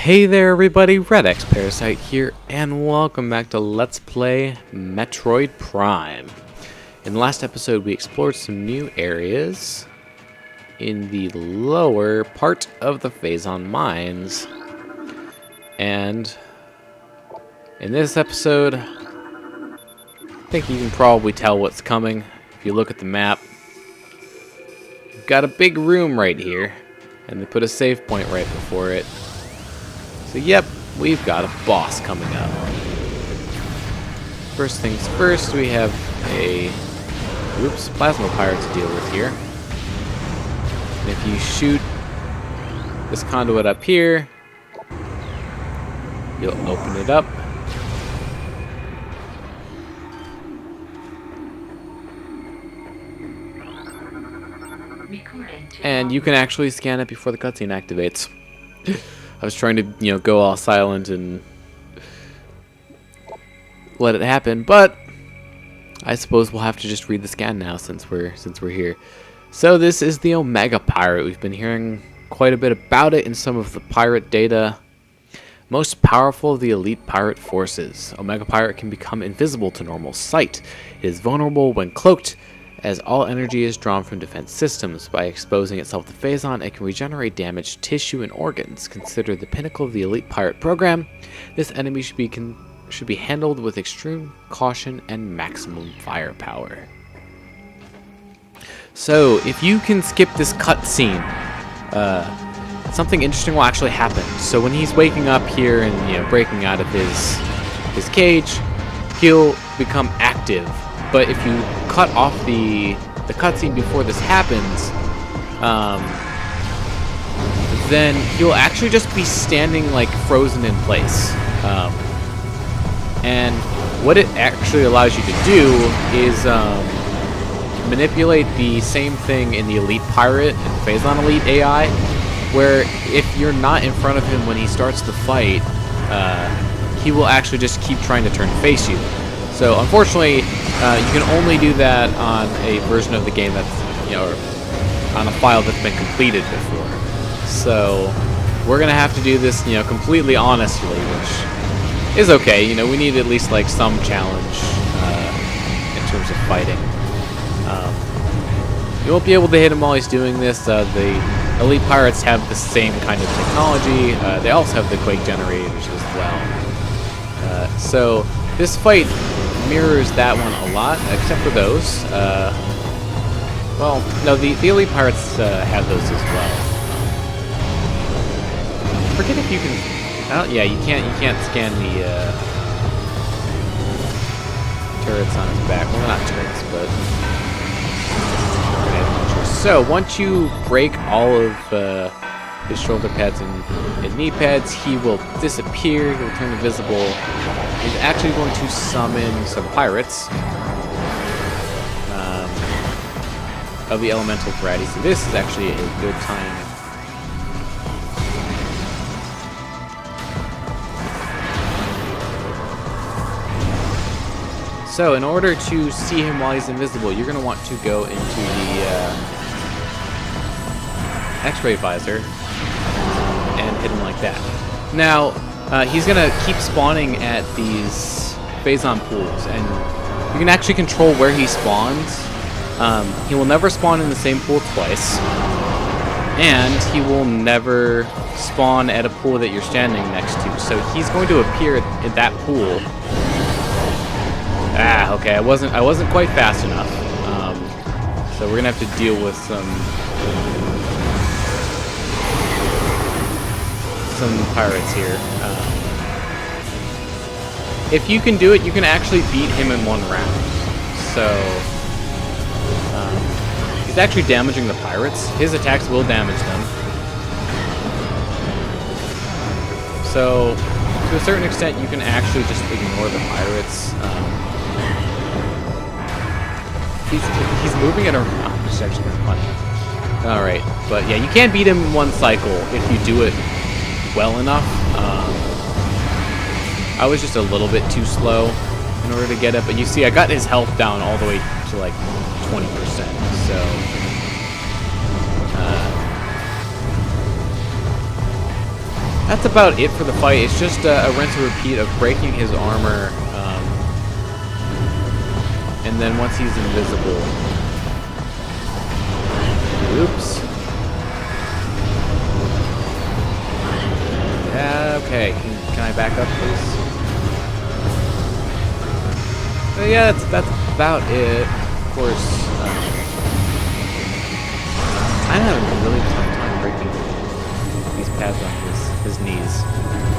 Hey there everybody, redxparasite here, and welcome back to Let's Play Metroid Prime. In the last episode we explored some new areas in the lower part of the Phazon Mines. And in this episode, I think you can probably tell what's coming if you look at the map. We've got a big room right here, and they put a save point right before it. So yep, we've got a boss coming up. First things first, we have a plasma pirate to deal with here. And if you shoot this conduit up here, you'll open it up. And you can actually scan it before the cutscene activates. I was trying to, go all silent and let it happen, but I suppose we'll have to just read the scan now since we're here. So this is the Omega Pirate. We've been hearing quite a bit about it in some of the pirate data. Most powerful of the elite pirate forces, Omega Pirate can become invisible to normal sight. It is vulnerable when cloaked, as all energy is drawn from defense systems. By exposing itself to Phazon, it can regenerate damaged tissue and organs. Considered the pinnacle of the elite pirate program, this enemy should be handled with extreme caution and maximum firepower. So, if you can skip this cutscene, something interesting will actually happen. So when he's waking up here and breaking out of his cage, he'll become active. But if you cut off the cutscene before this happens, then he'll actually just be standing like frozen in place. And what it actually allows you to do is manipulate the same thing in the Elite Pirate and Phazon Elite AI, where if you're not in front of him when he starts the fight, he will actually just keep trying to turn face you. So unfortunately, you can only do that on a version of the game that's, or on a file that's been completed before. So we're gonna have to do this, completely honestly, which is okay. We need at least like some challenge in terms of fighting. You won't be able to hit him while he's doing this. The Elite Pirates have the same kind of technology. They also have the Quake generators as well. So this fight mirrors that one a lot, except for those. Well, no, the Elite Pirates have those as well. I forget if you can. Yeah, you can't scan the turrets on his back. Well, not turrets, but grenade launchers. So once you break all of his shoulder pads and knee pads, he will disappear. He'll turn invisible. He's actually going to summon some pirates of the elemental variety. So this is actually a good time. So in order to see him while he's invisible, you're going to want to go into the X-ray visor and hit him like that. Now, he's going to keep spawning at these Phazon pools, and you can actually control where he spawns. He will never spawn in the same pool twice, and he will never spawn at a pool that you're standing next to. So he's going to appear at that pool. Okay, I wasn't quite fast enough. So we're going to have to deal with some pirates here. If you can do it, you can actually beat him in one round. So he's actually damaging the pirates. His attacks will damage them. So to a certain extent, you can actually just ignore the pirates. He's moving it around, which is actually kind of funny. Alright, but yeah, you can't beat him in one cycle if you do it well enough. I was just a little bit too slow in order to get it, but you see I got his health down all the way to like 20%, so that's about it for the fight. It's just a rinse and repeat of breaking his armor, and then once he's invisible. Oops. Yeah, okay. Can I back up, please? So yeah, that's about it. Of course, I'm having a really tough time breaking these pads on his knees.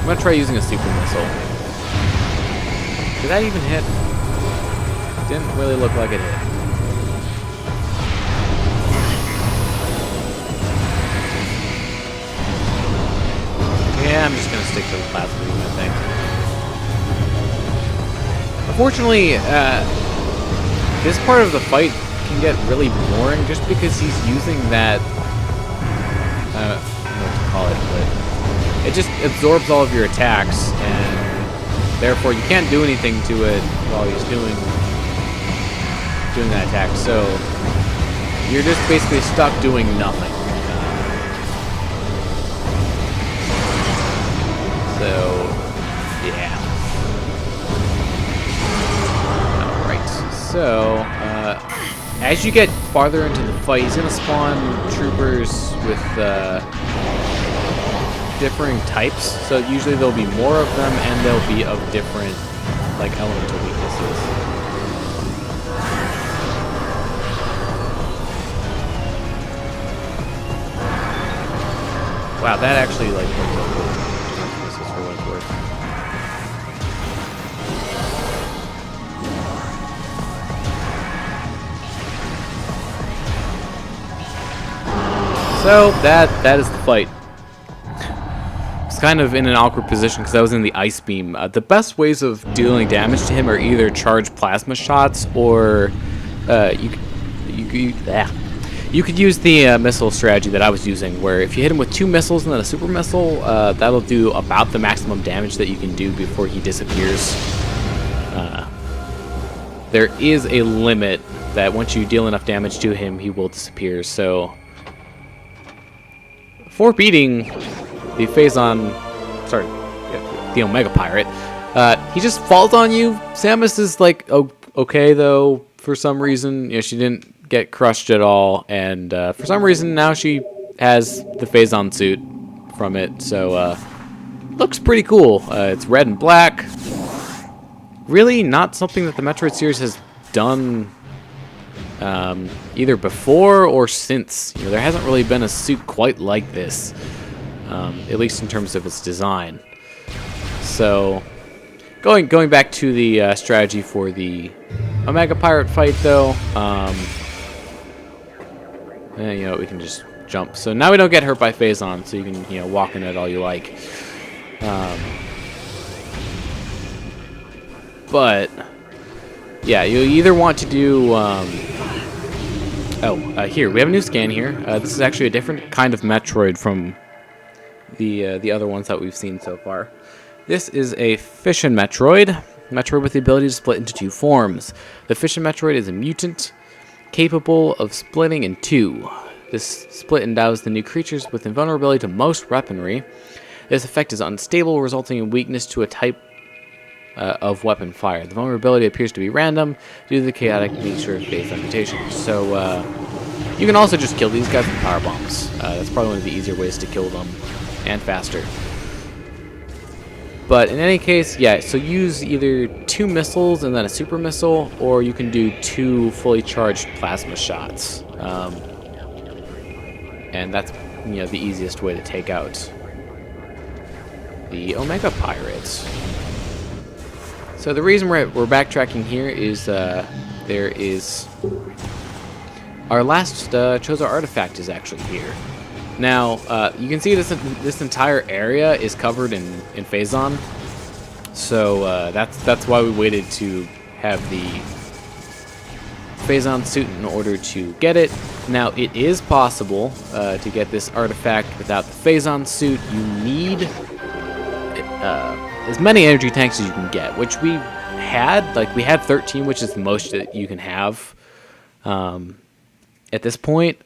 I'm gonna try using a super missile. Did that even hit? Didn't really look like it hit. Yeah, I'm just gonna stick to the plasma beam, I think. Unfortunately, this part of the fight can get really boring just because he's using that. I don't know what to call it, but it just absorbs all of your attacks, and therefore you can't do anything to it while he's doing that attack. So you're just basically stuck doing nothing. So, yeah. Alright, so, as you get farther into the fight, he's going to spawn troopers with differing types. So usually there'll be more of them, and they'll be of different, like, elemental weaknesses. Wow, that actually, like, looks so cool. So that is the fight. It's kind of in an awkward position because I was in the ice beam. The best ways of dealing damage to him are either charged plasma shots or you could use the missile strategy that I was using, where if you hit him with 2 missiles and then a super missile, that'll do about the maximum damage that you can do before he disappears. There is a limit that once you deal enough damage to him, he will disappear. So for beating the the Omega Pirate, he just falls on you. Samus is like, oh, okay though, for some reason. You know, she didn't get crushed at all, and for some reason now she has the Phazon suit from it, so looks pretty cool. It's red and black. Really not something that the Metroid series has done either before or since. You know, there hasn't really been a suit quite like this, at least in terms of its design. So, going back to the strategy for the Omega Pirate fight, though, and, you know, we can just jump. So now we don't get hurt by Phazon, so you can, you know, walk in it all you like. But yeah, you either want to do here we have a new scan here. This is actually a different kind of Metroid from the other ones that we've seen so far. This is a Fission Metroid with the ability to split into 2 forms. The Fission Metroid is a mutant capable of splitting in 2. This split endows the new creatures with invulnerability to most weaponry. This effect is unstable, resulting in weakness to a type of weapon fire. The vulnerability appears to be random due to the chaotic nature of base mutations. So you can also just kill these guys with power bombs. That's probably one of the easier ways to kill them, and faster. But in any case, yeah, so use either 2 missiles and then a super missile, or you can do 2 fully charged plasma shots. And that's, you know, the easiest way to take out the Omega Pirates. So the reason we're backtracking here is there is our last Chozo artifact is actually here. Now you can see this entire area is covered in Phazon, so that's why we waited to have the Phazon suit in order to get it. Now it is possible to get this artifact without the Phazon suit. You need as many energy tanks as you can get, which we had. Like, we had 13, which is the most that you can have at this point.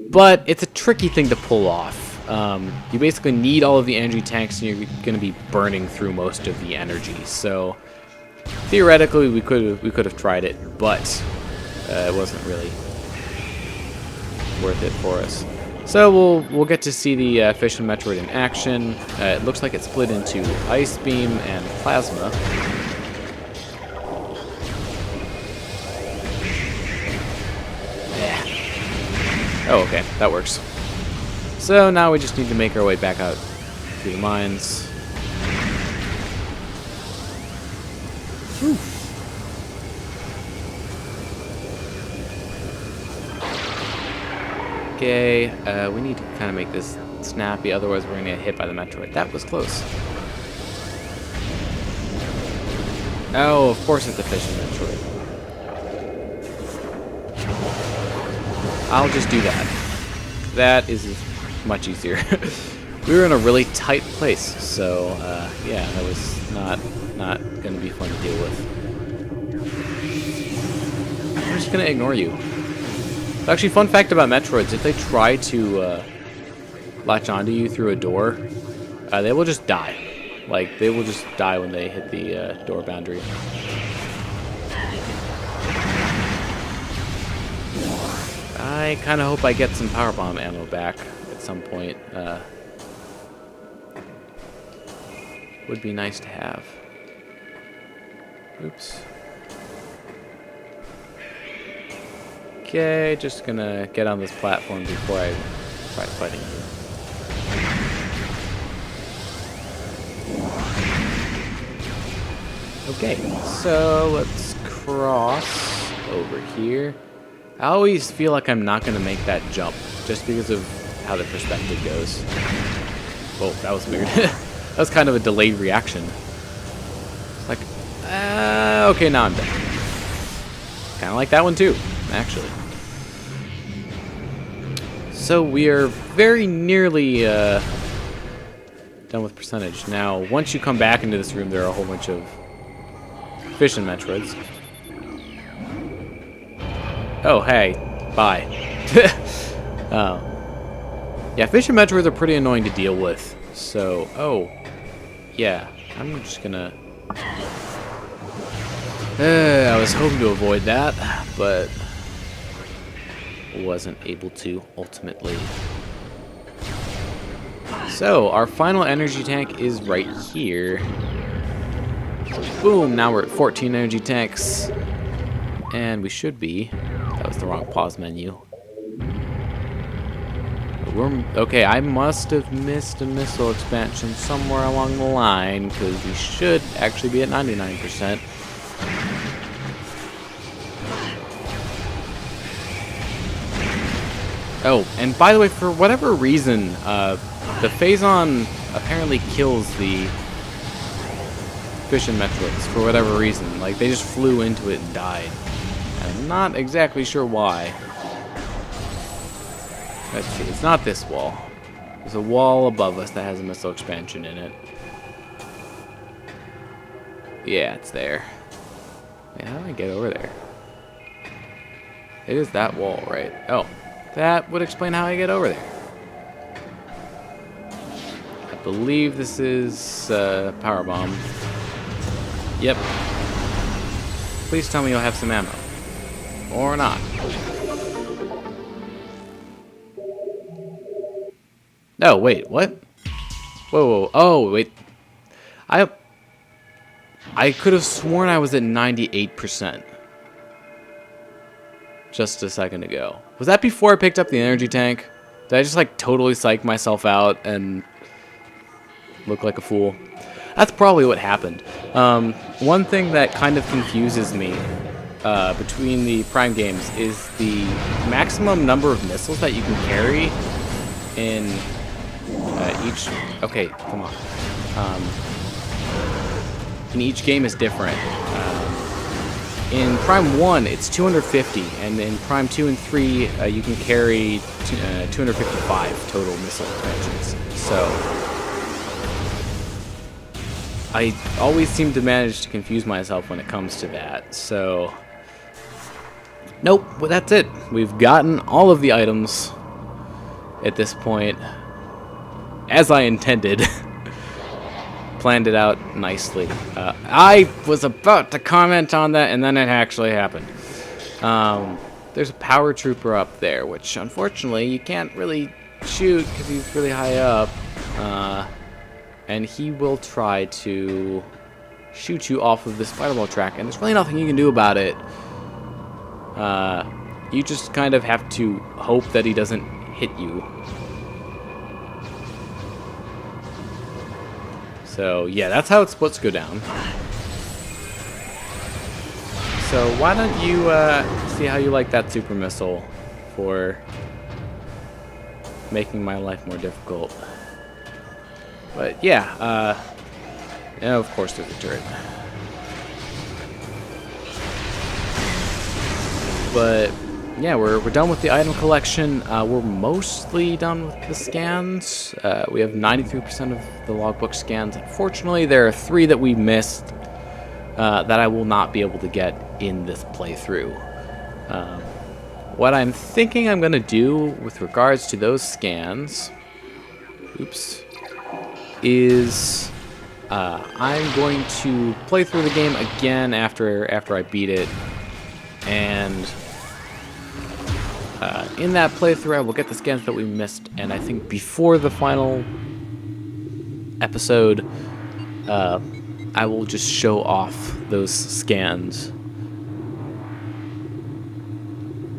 But it's a tricky thing to pull off. you basically need all of the energy tanks, and you're going to be burning through most of the energy. So theoretically, we could have tried it, but it wasn't really worth it for us. So we'll get to see the Fission Metroid in action. It looks like it's split into Ice Beam and Plasma. Oh, okay, that works. So now we just need to make our way back out through the mines. Whew. Okay, we need to kind of make this snappy, otherwise we're going to get hit by the Metroid. That was close. Oh, of course it's a Fission Metroid. I'll just do that. That is much easier. We were in a really tight place, so yeah, that was not going to be fun to deal with. I'm just going to ignore you. Actually, fun fact about Metroids, if they try to latch onto you through a door, they will just die. Like, they will just die when they hit the door boundary. I kind of hope I get some power bomb ammo back at some point. Would be nice to have. Oops. Okay, just gonna get on this platform before I try fighting you. Okay, so let's cross over here. I always feel like I'm not going to make that jump, just because of how the perspective goes. Oh, that was weird. That was kind of a delayed reaction. It's like, okay, now I'm done. Kind of like that one too, actually. So we are very nearly done with percentage. Now, once you come back into this room, there are a whole bunch of Fission Metroids. Oh, hey. Bye. Oh. Yeah, Fission Metroids are pretty annoying to deal with. So, oh. Yeah, I'm just gonna... I was hoping to avoid that, but wasn't able to, ultimately. So, our final energy tank is right here. Boom, now we're at 14 energy tanks. And we should be... That was the wrong pause menu. Okay, I must have missed a missile expansion somewhere along the line, because we should actually be at 99%. Oh, and by the way, for whatever reason, the Phazon apparently kills the Fission Metroids for whatever reason. Like, they just flew into it and died. I'm not exactly sure why. Let's see, it's not this wall. There's a wall above us that has a missile expansion in it. Yeah, it's there. Wait, how do I get over there? It is that wall, right? Oh, that would explain how I get over there. I believe this is power bomb. Yep. Please tell me you'll have some ammo. Or not. No, wait, what? Whoa, whoa, oh, wait. I could have sworn I was at 98% just a second ago. Was that before I picked up the energy tank? Did I just, like, totally psych myself out and look like a fool? That's probably what happened. One thing that kind of confuses me between the Prime games is the maximum number of missiles that you can carry in each... Okay, come on. In each game is different. In Prime 1, it's 250, and in Prime 2 and 3, you can carry 255 total missile expansions. So, I always seem to manage to confuse myself when it comes to that. So, nope, well, that's it. We've gotten all of the items at this point. as I intended. Planned it out nicely. I was about to comment on that, and then it actually happened. There's a power trooper up there, which unfortunately you can't really shoot because he's really high up. And he will try to shoot you off of this fireball track, and there's really nothing you can do about it. You just kind of have to hope that he doesn't hit you. So yeah, that's how it's supposed to go down. So why don't you see how you like that super missile for making my life more difficult. But yeah, and of course there's a turret. But yeah, we're done with the item collection. We're mostly done with the scans. We have 93% of the logbook scans. Unfortunately, there are 3 that we missed that I will not be able to get in this playthrough. What I'm thinking I'm going to do with regards to those scans, is I'm going to play through the game again after I beat it, and in that playthrough I will get the scans that we missed, and I think before the final episode I will just show off those scans.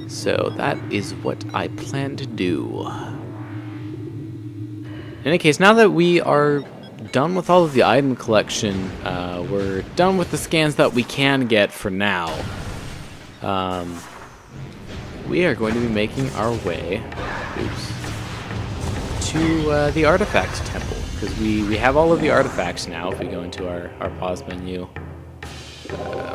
So that is what I plan to do. In any case, now that we are done with all of the item collection, we're done with the scans that we can get for now. We are going to be making our way to the artifacts temple, because we have all of the artifacts now. If we go into our pause menu,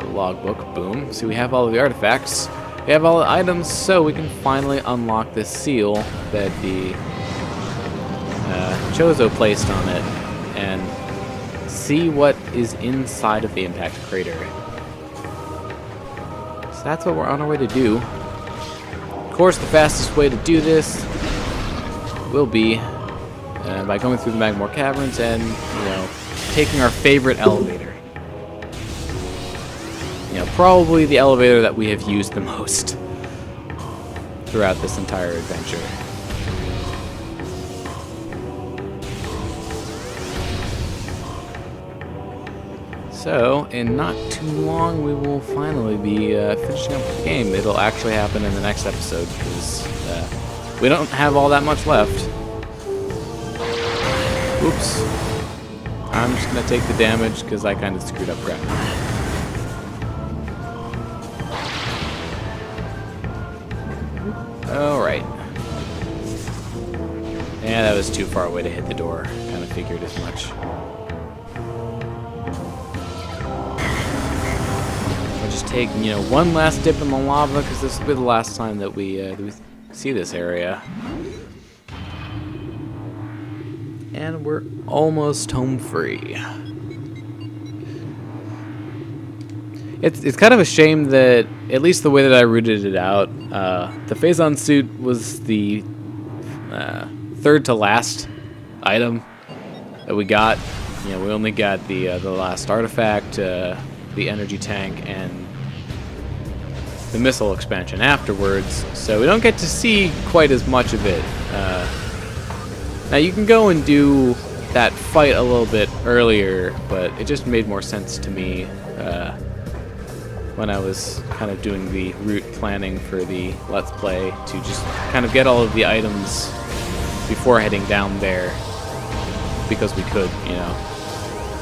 logbook, boom. So we have all of the artifacts. We have all the items, so we can finally unlock this seal that the Chozo placed on it and see what is inside of the impact crater. So that's what we're on our way to do. Of course, the fastest way to do this will be by going through the Magmore Caverns and, taking our favorite elevator. Probably the elevator that we have used the most throughout this entire adventure. So, in not too long, we will finally be finishing up the game. It'll actually happen in the next episode, because we don't have all that much left. Oops. I'm just going to take the damage, because I kind of screwed up crap. Alright. Yeah, that was too far away to hit the door. Kind of figured as much. I'll just take, one last dip in the lava, because this will be the last time that we see this area. And we're almost home free. It's kind of a shame that, at least the way that I rooted it out, the Phazon suit was the third to last item that we got. We only got the last artifact, the energy tank, and the missile expansion afterwards, so we don't get to see quite as much of it. Now you can go and do that fight a little bit earlier, but it just made more sense to me when I was kind of doing the route planning for the Let's Play, to just kind of get all of the items before heading down there, because we could,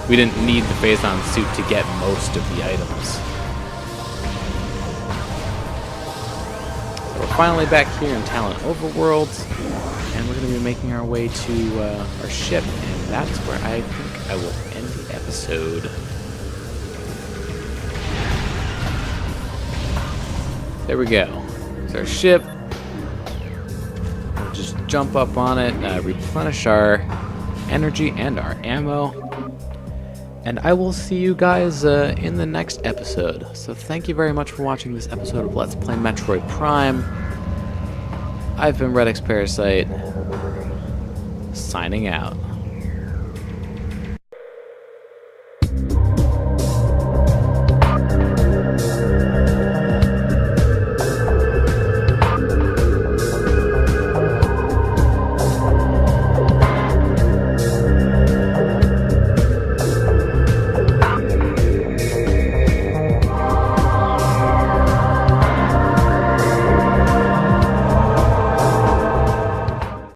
We didn't need the Phazon suit to get most of the items. So we're finally back here in Talon Overworld, and we're going to be making our way to our ship, and that's where I think I will end the episode. There we go. There's our ship. We'll just jump up on it, replenish our energy and our ammo. And I will see you guys in the next episode. So thank you very much for watching this episode of Let's Play Metroid Prime. I've been redxparasite, signing out.